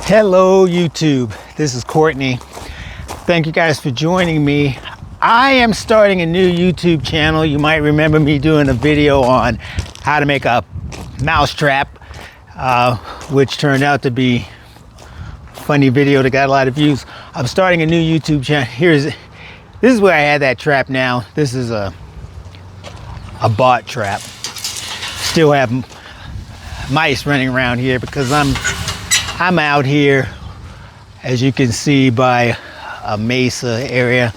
Hello YouTube, this is Courtney. Thank you guys for joining me. I am starting a new YouTube channel. You might remember me doing a video on how to make a mouse trap, which turned out to be a funny video that got a lot of views. I'm starting a new YouTube channel. This is where I had that trap now. This is a bot trap. Still have mice running around here because I'm out here, as you can see, by a mesa area.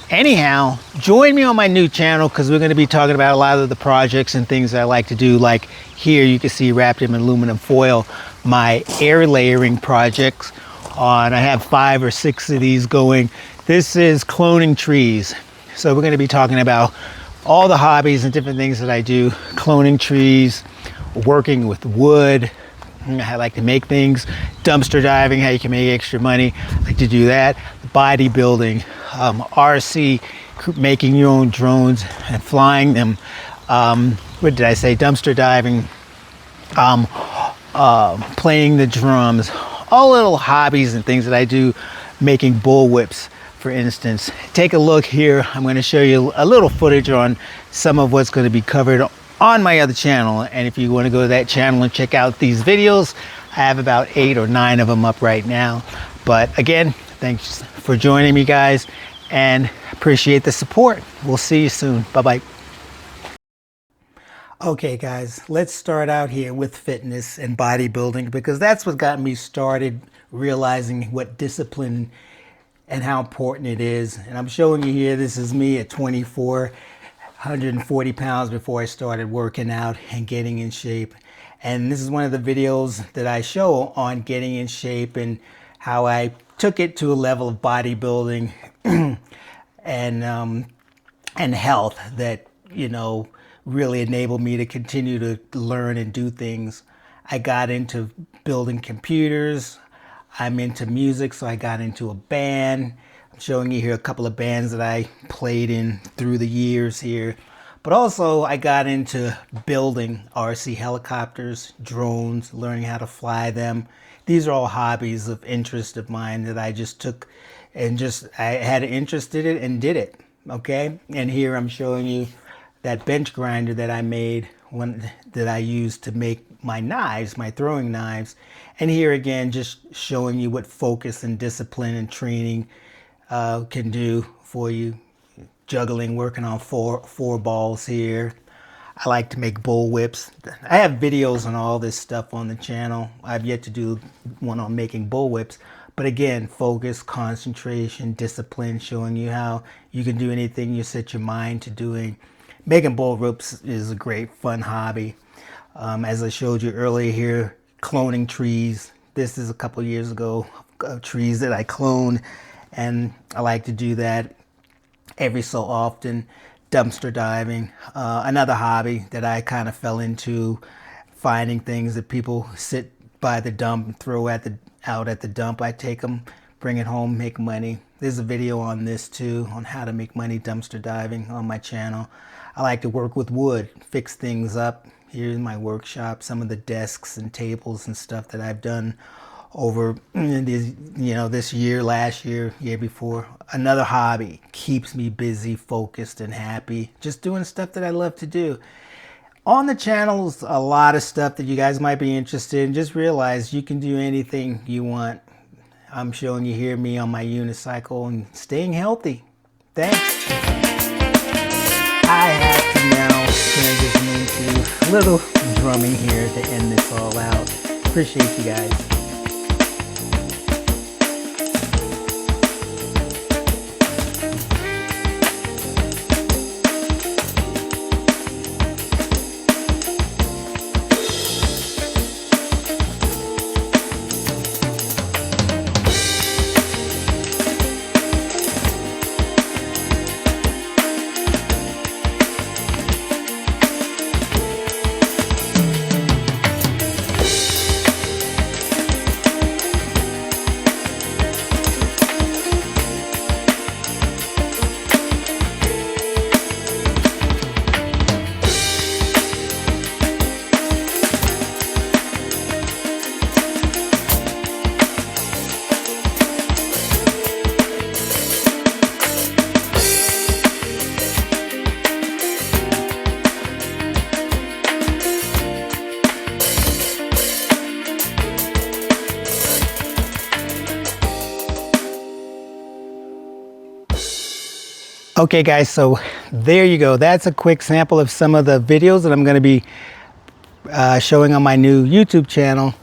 Anyhow, join me on my new channel because we're going to be talking about a lot of the projects and things that I like to do. Like here, you can see wrapped in aluminum foil, my air layering projects. I have 5 or 6 of these going. This is cloning trees. So we're going to be talking about all the hobbies and different things that I do. Cloning trees, working with wood. I like to make things. Dumpster diving, how you can make extra money. I like to do that. Bodybuilding, RC, making your own drones and flying them. What did I say? Dumpster diving, playing the drums. All little hobbies and things that I do. Making bull whips, for instance. Take a look here. I'm going to show you a little footage on some of what's going to be covered on my other channel. And if you want to go to that channel and check out these videos, I have about 8 or 9 of them up right now. But again, thanks for joining me, guys, and appreciate the support. We'll see you soon. Bye-bye. Okay, guys, let's start out here with fitness and bodybuilding, because that's what got me started realizing what discipline and how important it is. And I'm showing you here, this is me at 24, 140 pounds before I started working out and getting in shape. And this is one of the videos that I show on getting in shape and how I took it to a level of bodybuilding and health that, you know, really enabled me to continue to learn and do things. I got into building computers. I'm into music, so I got into a band. I'm showing you here a couple of bands that I played in through the years here. But also I got into building RC helicopters, drones, learning how to fly them. These are all hobbies of interest of mine that I just took and I had an interest in it and did it. Okay, and here I'm showing you that bench grinder that I made, that I used to make my knives, my throwing knives. And here again, just showing you what focus and discipline and training can do for you. Juggling, working on four balls here. I like to make bull whips. I have videos on all this stuff on the channel. I've yet to do one on making bull whips. But again, focus, concentration, discipline, showing you how you can do anything you set your mind to doing. Making bull whips is a great fun hobby. As I showed you earlier here, cloning trees. This is a couple years ago, trees that I cloned, and I like to do that every so often. Dumpster diving, another hobby that I kind of fell into, finding things that people sit by the dump and throw out at the dump. I take them, bring it home, make money. There's a video on this too, on how to make money dumpster diving on my channel. I like to work with wood, fix things up. Here's my workshop, some of the desks and tables and stuff that I've done over this year, last year, year before. Another hobby, keeps me busy, focused, and happy. Just doing stuff that I love to do. On the channel's a lot of stuff that you guys might be interested in. Just realize you can do anything you want. I'm showing you here me on my unicycle and staying healthy. Thanks. I have to now transition into a little drumming here to end this all out. Appreciate you guys. Okay guys, so there you go. That's a quick sample of some of the videos that I'm going to be showing on my new YouTube channel.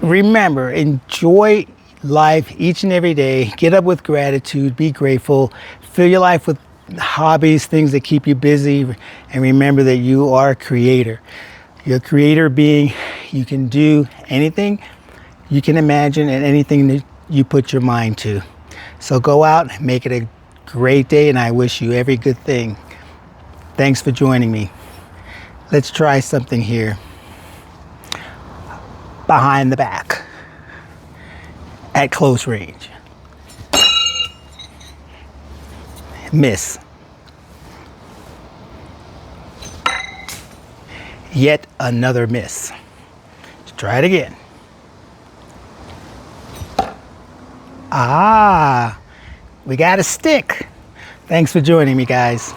Remember, enjoy life each and every day. Get up with gratitude, be grateful, fill your life with hobbies, things that keep you busy, and remember that you are a creator. You're a creator being. You can do anything you can imagine and anything that you put your mind to. So go out, make it a great day, and I wish you every good thing. Thanks for joining me. Let's try something here. Behind the back at close range. Miss. Yet another miss. Let's try it again. Ah, we got a stick. Thanks for joining me, guys.